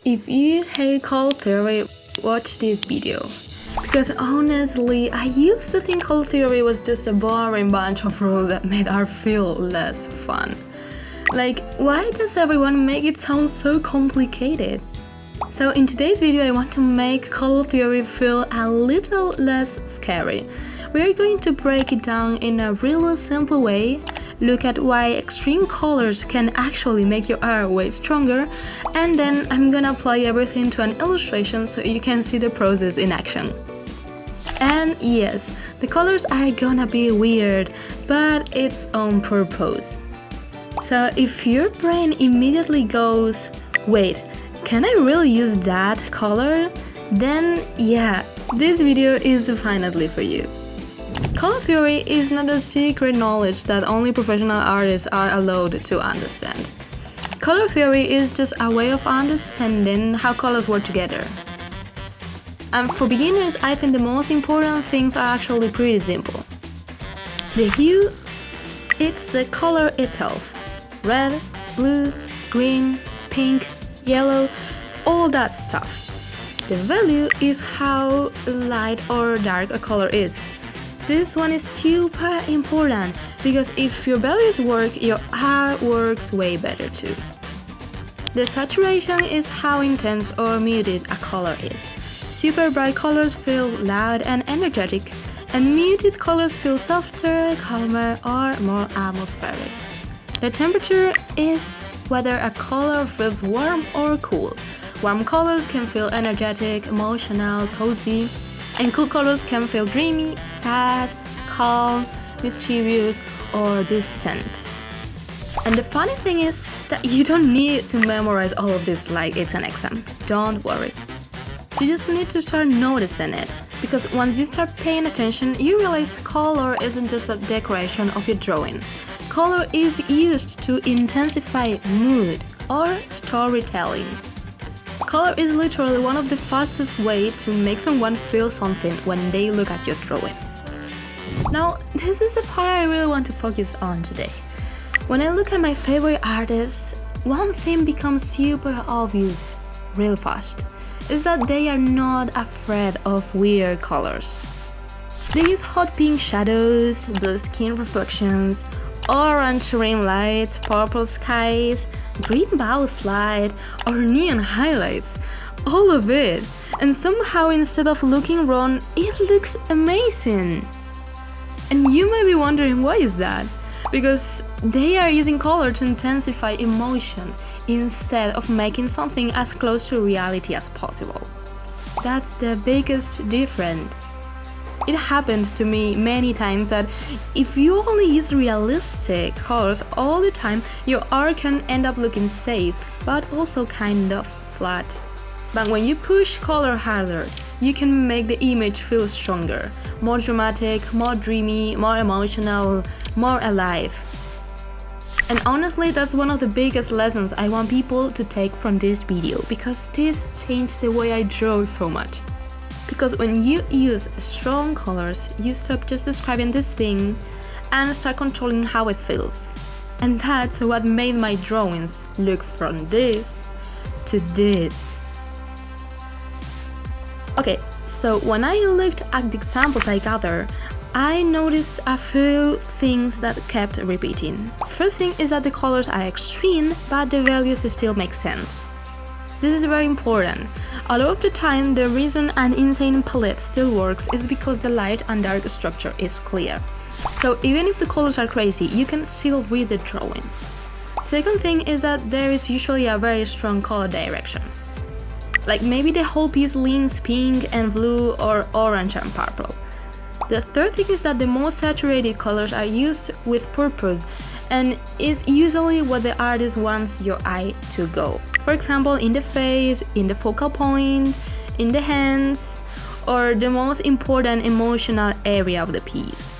If you hate color theory, watch this video. Because honestly, I used to think color theory was just a boring bunch of rules that made art feel less fun. Like, why does everyone make it sound so complicated? So in today's video I want to make color theory feel a little less scary. We are going to break it down in a really simple way, look at why extreme colors can actually make your art way stronger, and then I'm gonna apply everything to an illustration so you can see the process in action. And yes, the colors are gonna be weird, but it's on purpose. So if your brain immediately goes, wait, can I really use that color? Then yeah, this video is definitely for you. Color theory is not a secret knowledge that only professional artists are allowed to understand. Color theory is just a way of understanding how colors work together. And for beginners, I think the most important things are actually pretty simple. The hue, it's the color itself. Red, blue, green, pink, yellow, all that stuff. The value is how light or dark a color is. This one is super important because if your values work, your art works way better too. The saturation is how intense or muted a color is. Super bright colors feel loud and energetic, and muted colors feel softer, calmer, or more atmospheric. The temperature is whether a color feels warm or cool. Warm colors can feel energetic, emotional, cozy, and cool colors can feel dreamy, sad, calm, mischievous, or distant. And the funny thing is that you don't need to memorize all of this like it's an exam. Don't worry. You just need to start noticing it. Because once you start paying attention, you realize color isn't just a decoration of your drawing. Color is used to intensify mood or storytelling. Color is literally one of the fastest ways to make someone feel something when they look at your drawing. Now, this is the part I really want to focus on today. When I look at my favorite artists, one thing becomes super obvious real fast, is that they are not afraid of weird colors. They use hot pink shadows, blue skin reflections, orange rim lights, purple skies, green bows light, or neon highlights. All of it. And somehow instead of looking wrong, it looks amazing. And you might be wondering why is that? Because they are using color to intensify emotion instead of making something as close to reality as possible. That's the biggest difference. It happened to me many times that if you only use realistic colors all the time, your art can end up looking safe, but also kind of flat. But when you push color harder, you can make the image feel stronger, more dramatic, more dreamy, more emotional, more alive. And honestly, that's one of the biggest lessons I want people to take from this video, because this changed the way I draw so much. Because when you use strong colors, you stop just describing this thing and start controlling how it feels. And that's what made my drawings look from this to this. Okay, so when I looked at the examples I gathered, I noticed a few things that kept repeating. First thing is that the colors are extreme, but the values still make sense. This is very important. A lot of the time, the reason an insane palette still works is because the light and dark structure is clear. So even if the colors are crazy, you can still read the drawing. Second thing is that there is usually a very strong color direction. Like maybe the whole piece leans pink and blue or orange and purple. The third thing is that the most saturated colors are used with purpose and is usually what the artist wants your eye to go. For example, in the face, in the focal point, in the hands, or the most important emotional area of the piece.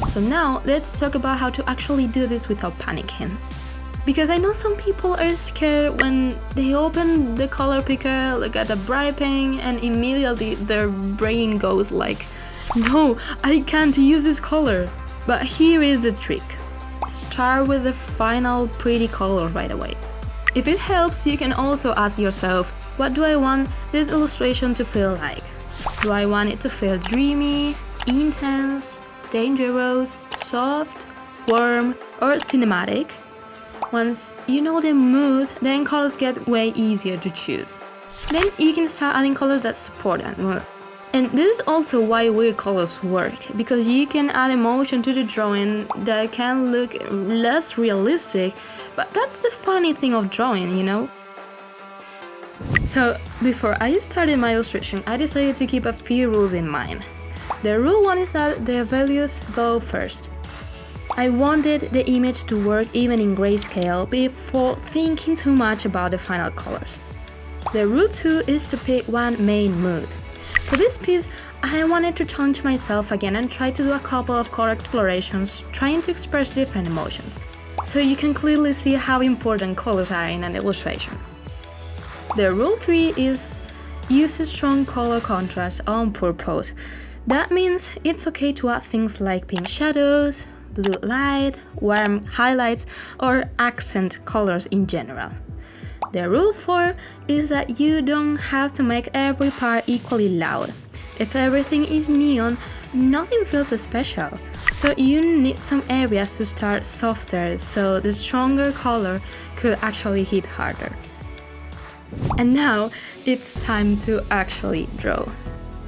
So now, let's talk about how to actually do this without panicking. Because I know some people are scared when they open the color picker, look at the bright pink, and immediately their brain goes like, no, I can't use this color. But here is the trick. Start with the final pretty color right away. If it helps, you can also ask yourself, what do I want this illustration to feel like? Do I want it to feel dreamy, intense, dangerous, soft, warm, or cinematic? Once you know the mood, then colors get way easier to choose. Then you can start adding colors that support that mood. And this is also why weird colors work, because you can add emotion to the drawing that can look less realistic, but that's the funny thing of drawing, you know? So, before I started my illustration, I decided to keep a few rules in mind. The rule one is that the values go first. I wanted the image to work even in grayscale before thinking too much about the final colors. The rule 2 is to pick one main mood. For this piece, I wanted to challenge myself again and try to do a couple of color explorations, trying to express different emotions, so you can clearly see how important colors are in an illustration. The rule 3 is use a strong color contrast on purpose. That means it's okay to add things like pink shadows, blue light, warm highlights, or accent colors in general. The rule 4 is that you don't have to make every part equally loud. If everything is neon, nothing feels special. So you need some areas to start softer so the stronger color could actually hit harder. And now it's time to actually draw.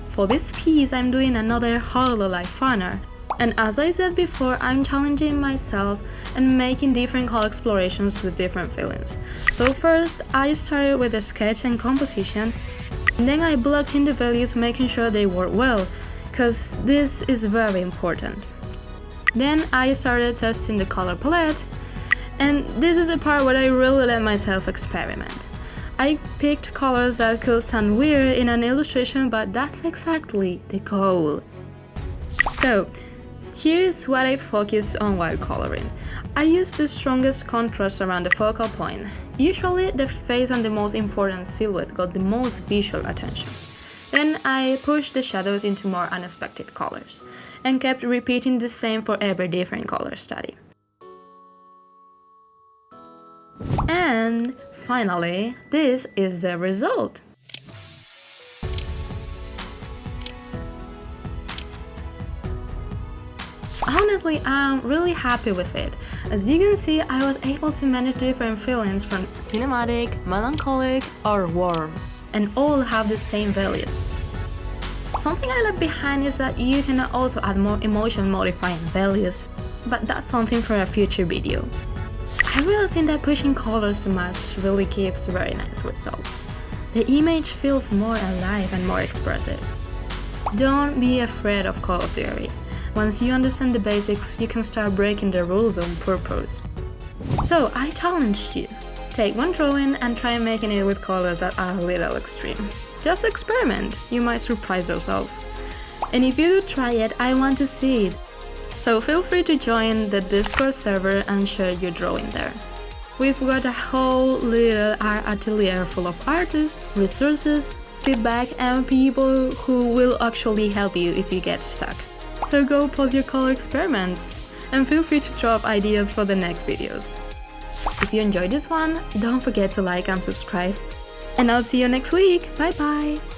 For this piece, I'm doing another hololive fanart. And as I said before, I'm challenging myself and making different color explorations with different feelings. So first, I started with a sketch and composition, and then I blocked in the values, making sure they work well, because this is very important. Then I started testing the color palette, and this is the part where I really let myself experiment. I picked colors that could sound weird in an illustration, but that's exactly the goal. So, here's what I focused on while coloring. I used the strongest contrast around the focal point. Usually the face and the most important silhouette got the most visual attention. Then I pushed the shadows into more unexpected colors, and kept repeating the same for every different color study. And finally, this is the result. Honestly, I'm really happy with it. As you can see, I was able to manage different feelings from cinematic, melancholic, or warm, and all have the same values. Something I left behind is that you can also add more emotion modifying values, but that's something for a future video. I really think that pushing colors too much really gives very nice results. The image feels more alive and more expressive. Don't be afraid of color theory. Once you understand the basics, you can start breaking the rules on purpose. So I challenged you. Take one drawing and try making it with colors that are a little extreme. Just experiment, you might surprise yourself. And if you do try it, I want to see it. So feel free to join the Discord server and share your drawing there. We've got a whole little art atelier full of artists, resources, feedback, and people who will actually help you if you get stuck. So go post your color experiments, and feel free to drop ideas for the next videos. If you enjoyed this one, don't forget to like and subscribe. And I'll see you next week. Bye bye!